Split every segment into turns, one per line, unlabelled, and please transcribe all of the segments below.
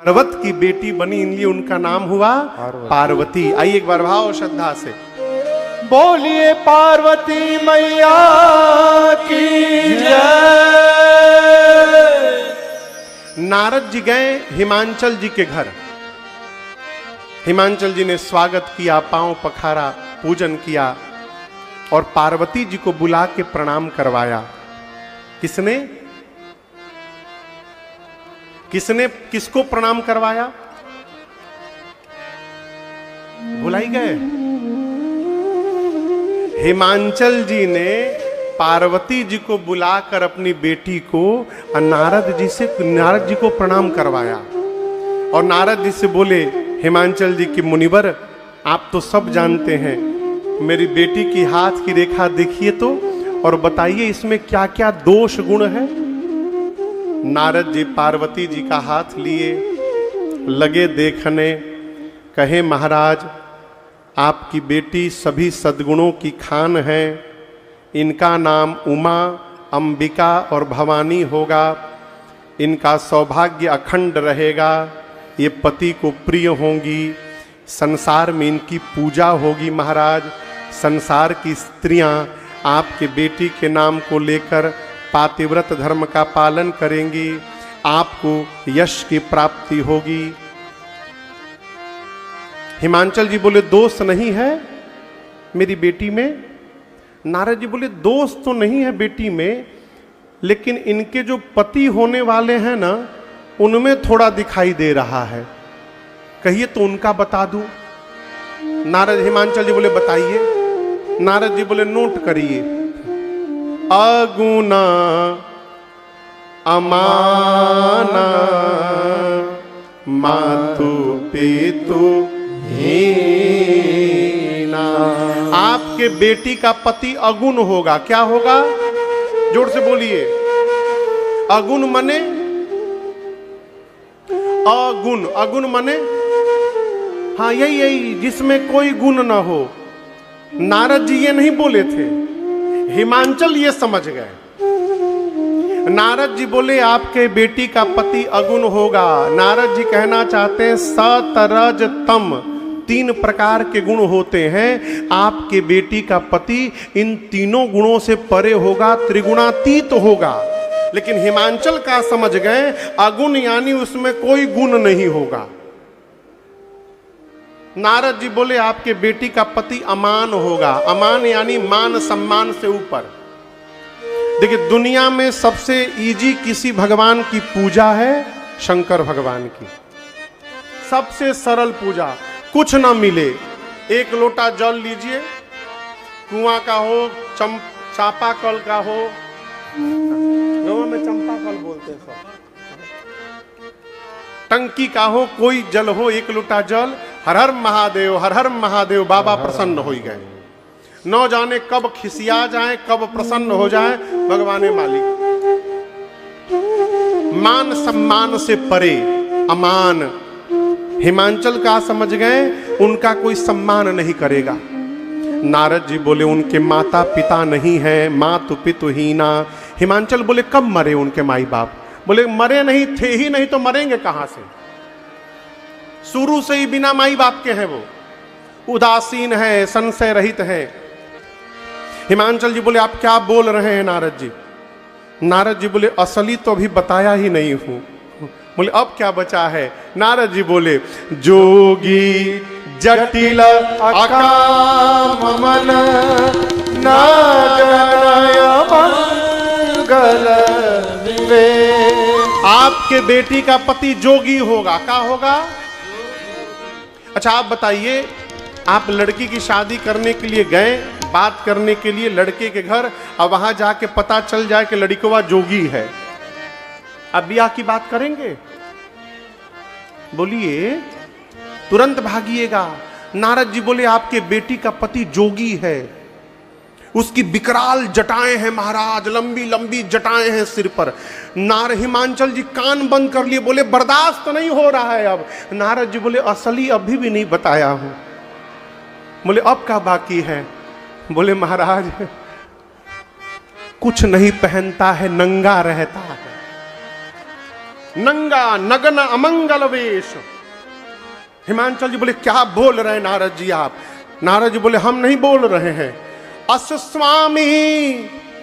पर्वत की बेटी बनी, इसलिए उनका नाम हुआ पार्वती। आइए एक बार भाव श्रद्धा से
बोलिए पार्वती मैया की जय।
नारद जी गए हिमांचल जी के घर। हिमांचल जी ने स्वागत किया, पांव पखारा, पूजन किया और पार्वती जी को बुला के प्रणाम करवाया। किसने किसको प्रणाम करवाया? भुलाई गए? हिमांचल जी ने पार्वती जी को बुलाकर अपनी बेटी को नारद जी को प्रणाम करवाया। और नारद जी से बोले हिमांचल जी की मुनिवर, आप तो सब जानते हैं, मेरी बेटी की हाथ की रेखा देखिए तो और बताइए इसमें क्या क्या दोष गुण है। नारद जी पार्वती जी का हाथ लिए, लगे देखने, कहे महाराज आपकी बेटी सभी सद्गुणों की खान है। इनका नाम उमा, अंबिका और भवानी होगा। इनका सौभाग्य अखंड रहेगा। ये पति को प्रिय होंगी। संसार में इनकी पूजा होगी महाराज। संसार की स्त्रियां आपके बेटी के नाम को लेकर पातिव्रत धर्म का पालन करेंगी। आपको यश की प्राप्ति होगी। हिमांचल जी बोले दोष नहीं है मेरी बेटी में। नारद जी बोले दोष तो नहीं है बेटी में, लेकिन इनके जो पति होने वाले हैं ना, उनमें थोड़ा दिखाई दे रहा है। कहिए तो उनका बता दूं। नारद हिमांचल जी बोले बताइए। नारद जी बोले नोट करिए। अगुना, अमाना, मातु पितु हीना। आपके बेटी का पति अगुण होगा। क्या होगा? जोर से बोलिए। अगुण मने अगुण, अगुण मने हाँ यही जिसमें कोई गुण ना हो। नारद जी ये नहीं बोले थे, हिमांचल ये समझ गए। नारद जी बोले आपके बेटी का पति अगुण होगा। नारद जी कहना चाहते हैं सतरज तम, 3 प्रकार के गुण होते हैं। आपके बेटी का पति इन तीनों गुणों से परे होगा, त्रिगुणातीत होगा। लेकिन हिमांचल का समझ गए अगुण यानी उसमें कोई गुण नहीं होगा। नारद जी बोले आपके बेटी का पति अमान होगा। अमान यानी मान सम्मान से ऊपर। देखिए दुनिया में सबसे इजी किसी भगवान की पूजा है? शंकर भगवान की। सबसे सरल पूजा, कुछ ना मिले, एक लोटा जल लीजिए, कुआं का हो, चापाकल का हो, गाँव में चंपाकल बोलते हैं सब, टंकी का हो, कोई जल हो, एक लोटा जल, हर हर महादेव, हर हर महादेव, बाबा प्रसन्न हो गए। न जाने कब खिसिया जाए, कब प्रसन्न हो जाए, भगवान मालिक। मान सम्मान से परे अमान। हिमांचल का समझ गए उनका कोई सम्मान नहीं करेगा। नारद जी बोले उनके माता पिता नहीं है, मातु पितु हीना। हिमांचल बोले कब मरे उनके माई बाप? बोले मरे नहीं थे ही नहीं तो मरेंगे कहां से? शुरू से ही बिना माई बाप के हैं वो, उदासीन है, संशय रहित है। हिमांचल जी बोले आप क्या बोल रहे हैं नारद जी? नारद जी बोले असली तो अभी बताया ही नहीं हूं। बोले अब क्या बचा है? नारद जी बोले जोगी जटिल अकाम मन ना जनय मंगल वे। आपके बेटी का पति जोगी होगा। क्या होगा? अच्छा आप बताइए, आप लड़की की शादी करने के लिए गए, बात करने के लिए लड़के के घर, और वहां जाके पता चल जाए कि लड़कवा जोगी है, अब ब्याह की बात करेंगे? बोलिए, तुरंत भागिएगा। नारद जी बोले आपके बेटी का पति जोगी है, उसकी विकराल जटाएं हैं महाराज, लंबी लंबी जटाएं हैं सिर पर। हिमांचल जी कान बंद कर लिए, बोले बर्दाश्त नहीं हो रहा है अब। नारद जी बोले असली अभी भी नहीं बताया हूं। बोले अब क्या बाकी है? बोले महाराज कुछ नहीं पहनता है, नंगा रहता है। नंगा नग्न अमंगल वेश। हिमांचल जी बोले क्या बोल रहे हैं नारद जी आप? नारद जी बोले हम नहीं बोल रहे हैं, अस स्वामी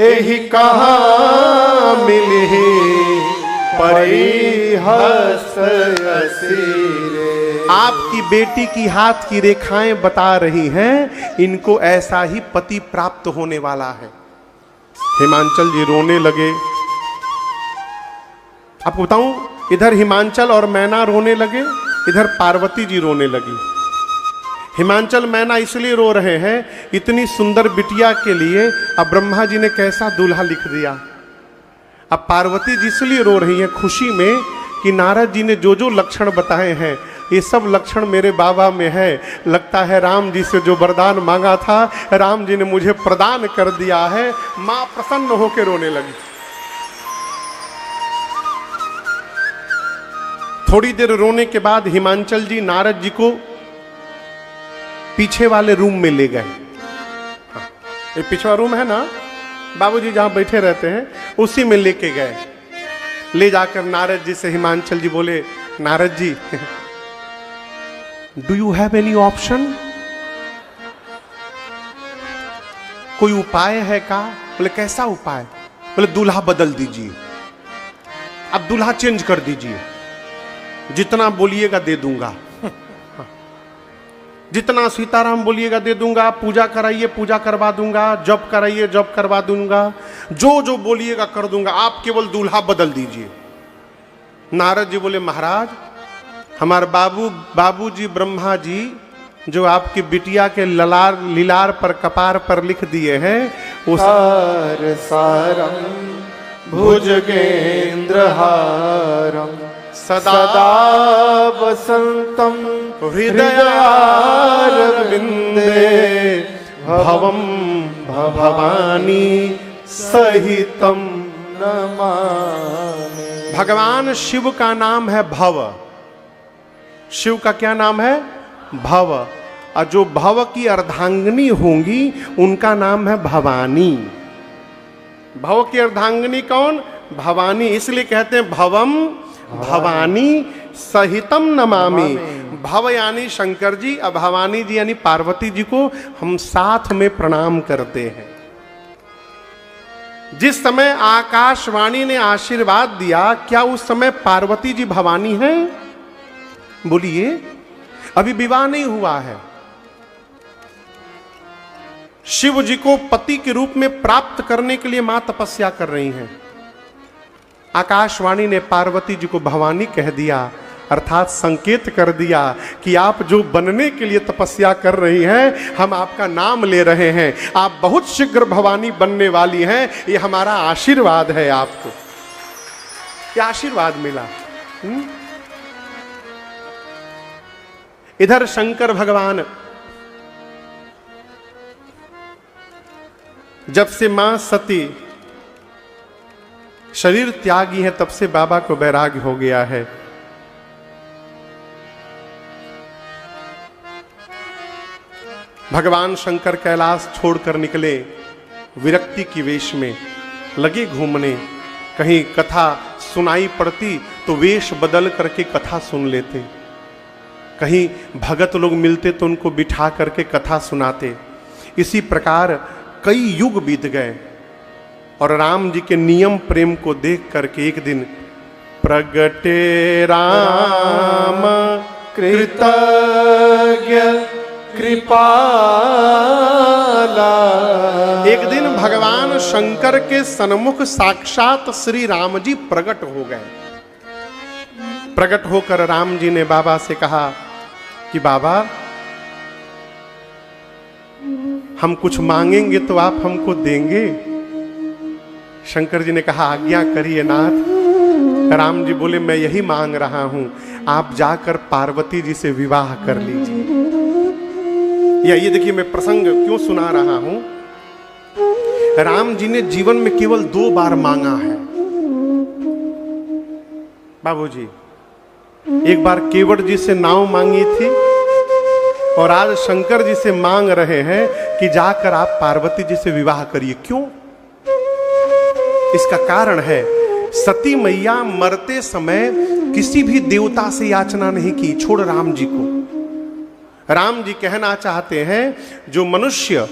एहि कहाँ मिली परिहस असीरे।
आपकी बेटी की हाथ की रेखाएं बता रही हैं इनको ऐसा ही पति प्राप्त होने वाला है। हिमांचल जी रोने लगे। आपको बताऊं, इधर हिमांचल और मैना रोने लगे, इधर पार्वती जी रोने लगी। हिमांचल मैना इसलिए रो रहे हैं, इतनी सुंदर बिटिया के लिए अब ब्रह्मा जी ने कैसा दूल्हा लिख दिया। अब पार्वती जी इसलिए रो रही हैं खुशी में कि नारद जी ने जो जो लक्षण बताए हैं ये सब लक्षण मेरे बाबा में है। लगता है राम जी से जो वरदान मांगा था राम जी ने मुझे प्रदान कर दिया है। मां प्रसन्न होकर रोने लगी। थोड़ी देर रोने के बाद हिमांचल जी नारद जी को पीछे वाले रूम में ले गए। हाँ, ये पिछवा रूम है ना, बाबूजी जहां बैठे रहते हैं उसी में लेके गए। ले जाकर नारद जी से हिमांचल जी बोले, Narad ji do you have any option? कोई उपाय है का? बोले कैसा उपाय? बोले दूल्हा बदल दीजिए, अब दूल्हा चेंज कर दीजिए, जितना बोलिएगा दे दूंगा, जितना सीताराम बोलिएगा दे दूंगा, पूजा कराइए पूजा करवा दूंगा, जप कराइए जप करवा दूंगा, जो जो बोलिएगा कर दूंगा, आप केवल दूल्हा बदल दीजिए। नारद जी बोले महाराज हमारे बाबूजी ब्रह्मा जी जो आपकी बिटिया के लीलार पर कपार पर लिख दिए हैं उस
सारम भुजगेंद्रहारम सदा वसंतम हृदयारविंदे भवम भवानी सहितम नमामि।
भगवान शिव का नाम है भव। शिव का क्या नाम है? भव। और जो भव की अर्धांगिनी होंगी उनका नाम है भवानी। भव की अर्धांगिनी कौन? भवानी। इसलिए कहते हैं भवम भवानी सहितम नमामि। भव यानी शंकर जी और भवानी जी यानी पार्वती जी को हम साथ में प्रणाम करते हैं। जिस समय आकाशवाणी ने आशीर्वाद दिया क्या उस समय पार्वती जी भवानी हैं? बोलिए, अभी विवाह नहीं हुआ है। शिव जी को पति के रूप में प्राप्त करने के लिए मां तपस्या कर रही हैं। आकाशवाणी ने पार्वती जी को भवानी कह दिया, अर्थात संकेत कर दिया कि आप जो बनने के लिए तपस्या कर रही हैं हम आपका नाम ले रहे हैं, आप बहुत शीघ्र भवानी बनने वाली हैं, ये हमारा आशीर्वाद है आपको। ये आशीर्वाद मिला। इधर शंकर भगवान जब से मां सती शरीर त्यागी है तब से बाबा को वैराग्य हो गया है। भगवान शंकर कैलाश छोड़कर निकले, विरक्ति की वेश में लगे घूमने। कहीं कथा सुनाई पड़ती तो वेश बदल करके कथा सुन लेते, कहीं भगत लोग मिलते तो उनको बिठा करके कथा सुनाते। इसी प्रकार कई युग बीत गए और राम जी के नियम प्रेम को देख करके एक दिन प्रगटे राम कृतज्ञ कृपाला। एक दिन भगवान शंकर के सन्मुख साक्षात श्री राम जी प्रकट हो गए। प्रकट होकर राम जी ने बाबा से कहा कि बाबा हम कुछ मांगेंगे तो आप हमको देंगे? शंकर जी ने कहा आज्ञा करिए नाथ। राम जी बोले मैं यही मांग रहा हूं, आप जाकर पार्वती जी से विवाह कर लीजिए। या ये देखिए मैं प्रसंग क्यों सुना रहा हूं। राम जी ने जीवन में केवल 2 बार मांगा है बाबूजी। एक बार केवट जी से नाव मांगी थी और आज शंकर जी से मांग रहे हैं कि जाकर आप पार्वती जी से विवाह करिए। क्यों? इसका कारण है सती मैया मरते समय किसी भी देवता से याचना नहीं की, छोड़ राम जी को। राम जी कहना चाहते हैं जो मनुष्य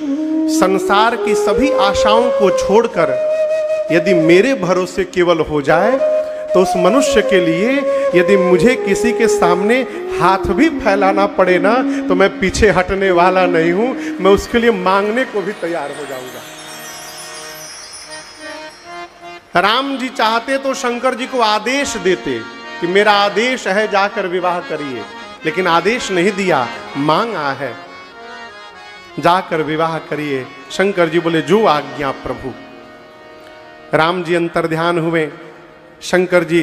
संसार की सभी आशाओं को छोड़कर यदि मेरे भरोसे केवल हो जाए तो उस मनुष्य के लिए यदि मुझे किसी के सामने हाथ भी फैलाना पड़े ना तो मैं पीछे हटने वाला नहीं हूं, मैं उसके लिए मांगने को भी तैयार हो जाऊंगा। राम जी चाहते तो शंकर जी को आदेश देते कि मेरा आदेश है जाकर विवाह करिए, लेकिन आदेश नहीं दिया, मांगा है जाकर विवाह करिए। शंकर जी बोले जो आज्ञा प्रभु। राम जी अंतर्ध्यान हुए। शंकर जी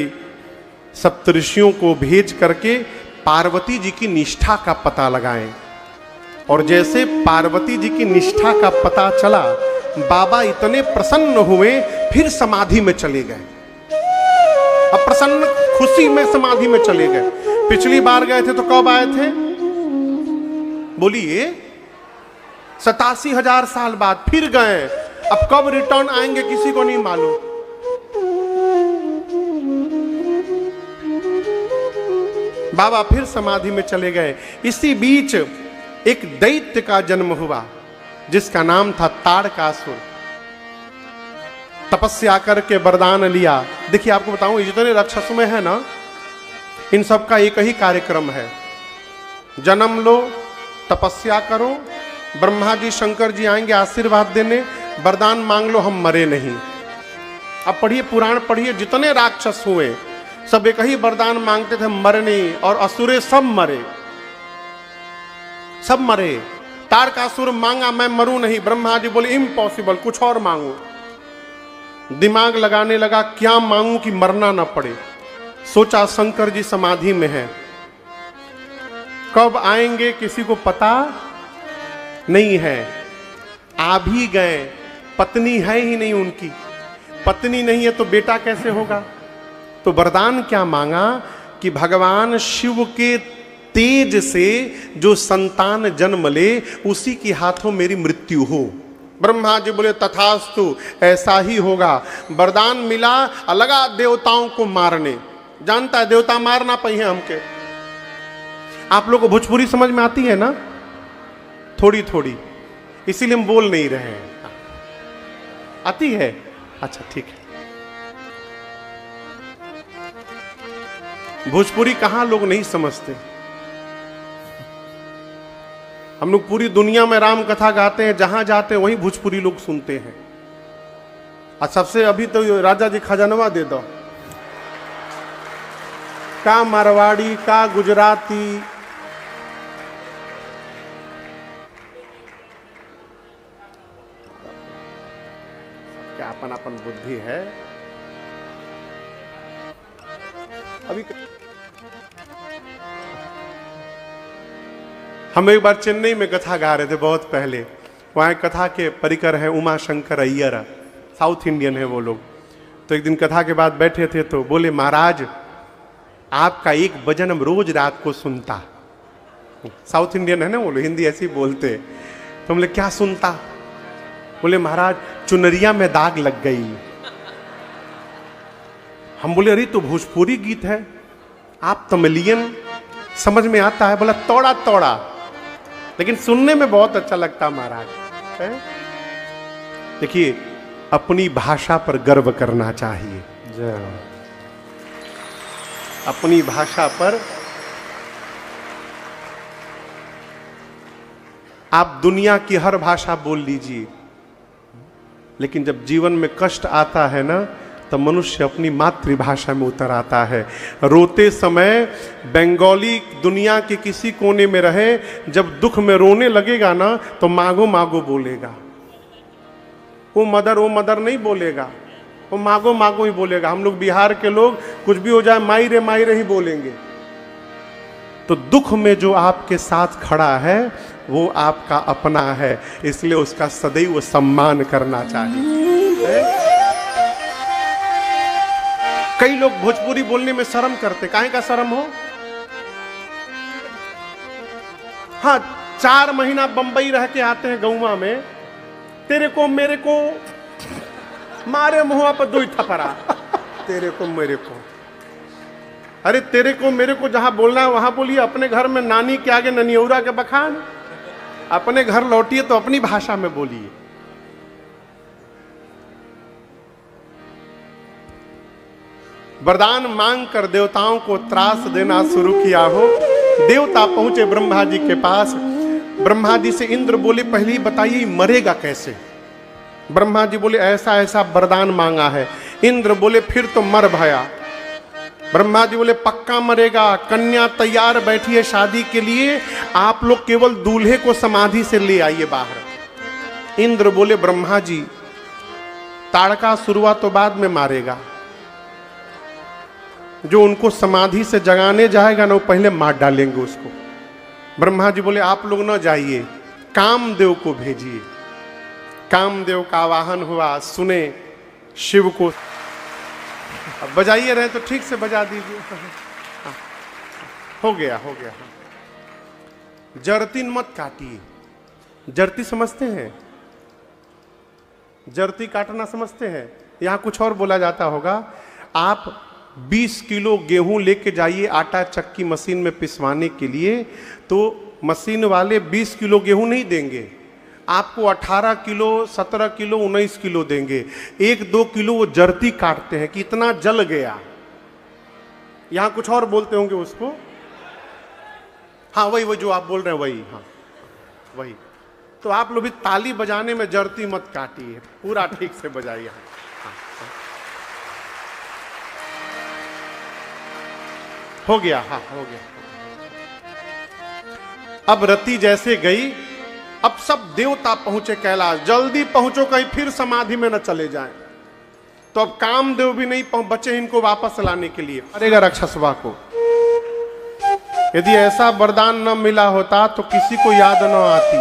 सप्तऋषियों को भेज करके पार्वती जी की निष्ठा का पता लगाएं, और जैसे पार्वती जी की निष्ठा का पता चला बाबा इतने प्रसन्न हुए फिर समाधि में चले गए। अब प्रसन्न खुशी में समाधि में चले गए। पिछली बार गए थे तो कब आए थे? बोलिए 87,000 साल बाद फिर गए। अब कब रिटर्न आएंगे किसी को नहीं मालूम। बाबा फिर समाधि में चले गए। इसी बीच एक दैत्य का जन्म हुआ जिसका नाम था ताड़कासुर। तपस्या करके वरदान लिया। देखिए आपको बताऊं, जितने राक्षस में है ना, इन सब का एक ही कार्यक्रम है, जन्म लो, तपस्या करो, ब्रह्मा जी शंकर जी आएंगे आशीर्वाद देने, वरदान मांग लो हम मरे नहीं। अब पढ़िए पुराण पढ़िए, जितने राक्षस हुए सब एक ही वरदान मांगते थे, मरने, और असुरे सब मरे, सब मरे। तारकासुर मांगा मैं मरूं नहीं, ब्रह्मा जी बोले इम्पॉसिबल, कुछ और मांगो। दिमाग लगाने लगा क्या मांगू कि मरना ना पड़े। सोचा शंकर जी समाधि में हैं, कब आएंगे किसी को पता नहीं है। आ भी गए, पत्नी है ही नहीं उनकी, पत्नी नहीं है तो बेटा कैसे होगा। तो वरदान क्या मांगा कि भगवान शिव के तेज से जो संतान जन्म ले उसी के हाथों मेरी मृत्यु हो। ब्रह्मा जी बोले तथास्तु, ऐसा ही होगा। वरदान मिला, लगा देवताओं को मारने। जानता है देवता मारना पाई है हमके। आप लोग को भोजपुरी समझ में आती है ना? थोड़ी थोड़ी, इसीलिए हम बोल नहीं रहे हैं। आती है? अच्छा ठीक है। भोजपुरी कहां लोग नहीं समझते। हम लोग पूरी दुनिया में राम कथा गाते हैं, जहां जाते हैं वहीं भोजपुरी लोग सुनते हैं। और सबसे अभी तो राजा जी खजानवा दे दो, का मारवाड़ी का गुजराती, क्या अपन अपन बुद्धि है। अभी हम एक बार चेन्नई में कथा गा रहे थे बहुत पहले। वहाँ कथा के परिकर है उमा शंकर अय्यर, साउथ इंडियन है वो लोग। तो एक दिन कथा के बाद बैठे थे तो बोले महाराज आपका एक भजन हम रोज रात को सुनता। साउथ इंडियन है ना वो लोग, हिंदी ऐसी बोलते। तो बोले क्या सुनता? बोले महाराज चुनरिया में दाग लग गई। हम बोले अरे तो भोजपुरी गीत है, आप तमिलियन समझ में आता है। बोला तोड़ा तोड़ा, लेकिन सुनने में बहुत अच्छा लगता महाराज। देखिए अपनी भाषा पर गर्व करना चाहिए। अपनी भाषा पर आप दुनिया की हर भाषा बोल लीजिए, लेकिन जब जीवन में कष्ट आता है ना तो मनुष्य अपनी मातृभाषा में उतर आता है। रोते समय बंगाली दुनिया के किसी कोने में रहे, जब दुख में रोने लगेगा ना तो मागो मागो बोलेगा। वो मदर नहीं बोलेगा, वो मागो मागो ही बोलेगा। हम लोग बिहार के लोग कुछ भी हो जाए माई रे ही बोलेंगे। तो दुख में जो आपके साथ खड़ा है वो आपका अपना है, इसलिए उसका सदैव सम्मान करना चाहिए। कई लोग भोजपुरी बोलने में शर्म करते। काहे का शर्म हो? हाँ 4 महीना बंबई रह के आते हैं गौवा में, तेरे को मेरे को मारे मुंह पर 2 थपरा। तेरे को मेरे को, अरे तेरे को मेरे को जहां बोलना है वहां बोलिए। अपने घर में नानी के आगे ननियौरा के बखान, अपने घर लौटिए तो अपनी भाषा में बोलिए। वरदान मांग कर देवताओं को त्रास देना शुरू किया हो। देवता पहुंचे ब्रह्मा जी के पास। ब्रह्मा जी से इंद्र बोले पहले ही बताइए मरेगा कैसे। ब्रह्मा जी बोले ऐसा ऐसा वरदान मांगा है। इंद्र बोले फिर तो मर भया। ब्रह्मा जी बोले पक्का मरेगा, कन्या तैयार बैठी है शादी के लिए, आप लोग केवल दूल्हे को समाधि से ले आइए बाहर। इंद्र बोले ब्रह्मा जी ताड़का शुरुआत तो बाद में मारेगा, जो उनको समाधि से जगाने जाएगा ना वो पहले मार डालेंगे उसको। ब्रह्मा जी बोले आप लोग न जाइए, कामदेव को भेजिए। कामदेव का आवाहन हुआ, सुने शिव को। अब बजाइए रहे तो ठीक से बजा दीजिए। हाँ, हो गया हो गया। जरती मत काटिए। जरती समझते हैं? जरती काटना समझते हैं? यहां कुछ और बोला जाता होगा। आप 20 किलो गेहूं लेके जाइए आटा चक्की मशीन में पिसवाने के लिए, तो मशीन वाले 20 किलो गेहूं नहीं देंगे आपको, 18 किलो 17 किलो 19 किलो देंगे। 1-2 किलो वो जरती काटते हैं कि इतना जल गया। यहां कुछ और बोलते होंगे उसको। हाँ वही जो आप बोल रहे हैं वही। हाँ वही। तो आप लोग भी ताली बजाने में जरती मत काटिए, पूरा ठीक से बजाइए। हाँ, हाँ। हो गया। हाँ हो गया। अब रति जैसे गई, अब सब देवता पहुंचे कैलाश। जल्दी पहुंचो कहीं फिर समाधि में न चले जाएं। तो अब कामदेव भी नहीं बचे इनको वापस लाने के लिए। अरेगा राक्षसवा को। यदि ऐसा वरदान न मिला होता तो किसी को याद न आती।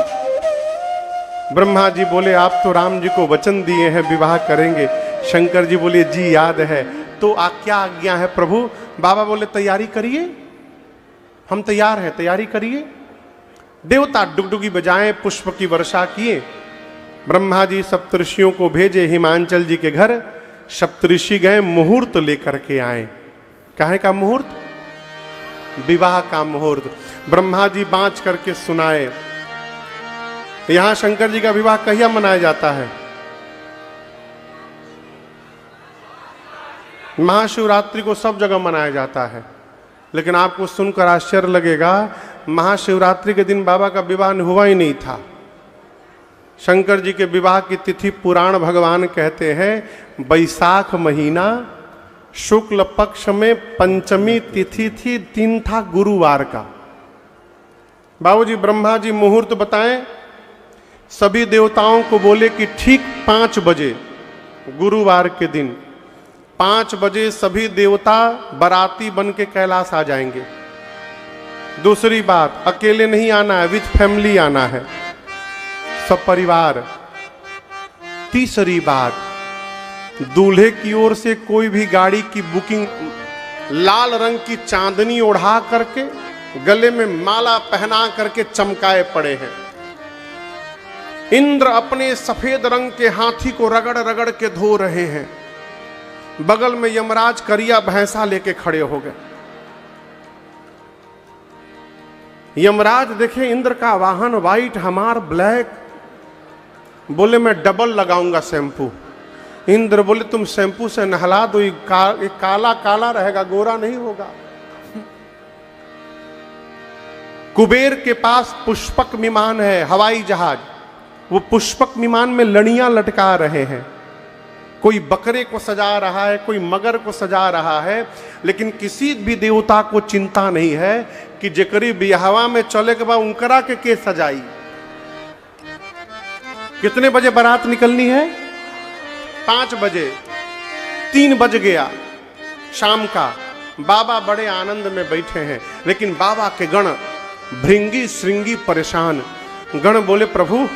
ब्रह्मा जी बोले आप तो राम जी को वचन दिए हैं विवाह करेंगे। शंकर जी बोले जी याद है। तो क्या आज्ञा है प्रभु? बाबा बोले तैयारी करिए, हम तैयार हैं, तैयारी करिए। देवता डुगडुगी बजाएं, पुष्प की वर्षा किए। ब्रह्मा जी सप्तऋषियों को भेजे हिमांचल जी के घर। सप्तऋषि गए, मुहूर्त लेकर के आए। काहे का मुहूर्त? विवाह का मुहूर्त। ब्रह्मा जी बांच करके सुनाए। यहां शंकर जी का विवाह कहिया मनाया जाता है? महाशिवरात्रि को सब जगह मनाया जाता है, लेकिन आपको सुनकर आश्चर्य लगेगा महाशिवरात्रि के दिन बाबा का विवाह हुआ ही नहीं था। शंकर जी के विवाह की तिथि पुराण भगवान कहते हैं बैसाख महीना शुक्ल पक्ष में पंचमी तिथि थी, दिन था गुरुवार का। बाबूजी ब्रह्मा जी मुहूर्त बताएं। सभी देवताओं को बोले कि ठीक 5 बजे गुरुवार के दिन 5 बजे सभी देवता बाराती बन के कैलाश आ जाएंगे। दूसरी बात, अकेले नहीं आना है, विथ फैमिली आना है, सब परिवार। तीसरी बात, दूल्हे की ओर से कोई भी गाड़ी की बुकिंग लाल रंग की चांदनी ओढ़ा करके गले में माला पहना करके चमकाए पड़े हैं। इंद्र अपने सफेद रंग के हाथी को रगड़ रगड़ के धो रहे हैं। बगल में यमराज करिया भैंसा लेके खड़े हो गए। यमराज देखे इंद्र का वाहन व्हाइट, हमार ब्लैक। बोले मैं डबल लगाऊंगा शैम्पू। इंद्र बोले तुम शैम्पू से नहला दो, ये काला काला रहेगा, गोरा नहीं होगा। कुबेर के पास पुष्पक विमान है, हवाई जहाज। वो पुष्पक विमान में लड़ियां लटका रहे हैं। कोई बकरे को सजा रहा है, कोई मगर को सजा रहा है, लेकिन किसी भी देवता को चिंता नहीं है कि जेकरी बियाहवा में चले के बाद उनकरा के सजाई। कितने बजे बारात निकलनी है? 5 बजे। 3 बज गया शाम का। बाबा बड़े आनंद में बैठे हैं, लेकिन बाबा के गण भृंगी श्रृंगी परेशान। गण बोले प्रभु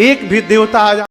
एक भी देवता आ